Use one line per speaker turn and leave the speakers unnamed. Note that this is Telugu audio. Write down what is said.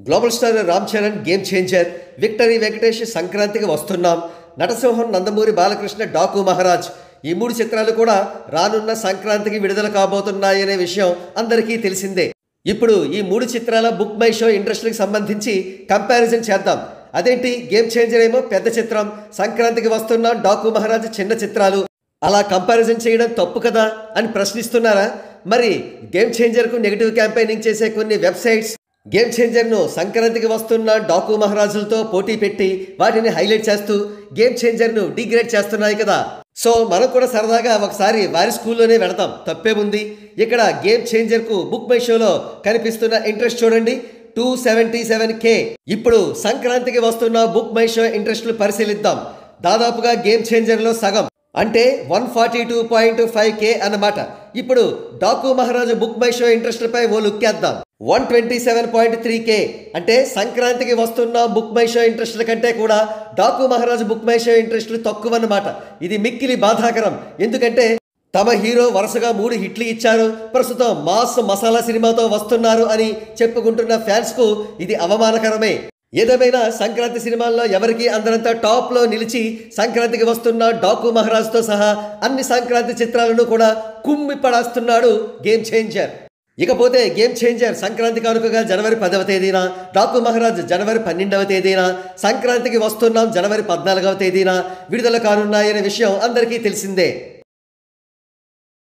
Global star Ram Charan game changer, victory Venkatesh సంక్రాంతికి వస్తున్నాం, నటసింహం నందమూరి బాలకృష్ణ డాకు మహారాజ్ ఈ మూడు చిత్రాలు కూడా రానున్న సంక్రాంతికి విడుదల కాబోతున్నాయనే విషయం అందరికీ తెలిసిందే. ఇప్పుడు ఈ మూడు చిత్రాల బుక్ మై షో ఇంట్రెస్ట్కి సంబంధించి కంపారిజన్ చేద్దాం. అదేంటి గేమ్ చేంజర్ ఏమో పెద్ద చిత్రం, సంక్రాంతికి వస్తున్నాం డాకు మహారాజ్ చిన్న చిత్రాలు, అలా కంపారిజన్ చేయడం తప్పు కదా అని ప్రశ్నిస్తున్నారా? మరి గేమ్ చేంజర్కు నెగిటివ్ క్యాంపెయినింగ్ చేసే కొన్ని వెబ్సైట్స్ గేమ్ చేంజర్ను సంక్రాంతికి వస్తున్న డాకు మహారాజులతో పోటీ పెట్టి వాటిని హైలైట్ చేస్తూ గేమ్ చేంజర్ను డిగ్రేడ్ చేస్తున్నాయి కదా. సో మనం కూడా సరదాగా ఒకసారి వారి స్కూల్లోనే వెళతాం, తప్పేముంది. ఇక్కడ గేమ్ చేంజర్కు బుక్ మై షోలో కనిపిస్తున్న ఇంట్రెస్ట్ చూడండి, 277K. ఇప్పుడు సంక్రాంతికి వస్తున్న బుక్ మై షో ఇంట్రెస్ట్లు పరిశీలిద్దాం. దాదాపుగా గేమ్ చేంజర్లో సగం, అంటే 142.5K అన్నమాట. ఇప్పుడు Daaku Maharaj book my show ఇంట్రెస్ట్లపై ఓ లుక్కేద్దాం. 127.3K, అంటే సంక్రాంతికి వస్తున్న బుక్ మై షో ఇంట్రెస్ట్ల కంటే కూడా Daaku Maharaj book my show ఇంట్రెస్ట్లు తక్కువ అన్నమాట. ఇది మిక్కిలి బాధాకరం. ఎందుకంటే తమ హీరో వరుసగా 3 హిట్లు ఇచ్చారు, ప్రస్తుతం మాస్ మసాలా సినిమాతో వస్తున్నారు అని చెప్పుకుంటున్న ఫ్యాన్స్కు ఇది అవమానకరమే. ఏదేమైనా సంక్రాంతి సినిమాల్లో ఎవరికి అందరంత టాప్లో నిలిచి సంక్రాంతికి వస్తున్న డాకు మహారాజ్తో సహా అన్ని సంక్రాంతి చిత్రాలను కూడా కుమ్మి పడేస్తున్నాడు గేమ్ చేంజర్. ఇకపోతే గేమ్ చేంజర్ సంక్రాంతి కానుకగా జనవరి 10వ తేదీన, డాకు మహారాజ్ జనవరి 12వ తేదీన, సంక్రాంతికి వస్తున్నాం జనవరి 14వ తేదీన విడుదల కానున్నాయనే విషయం అందరికీ తెలిసిందే.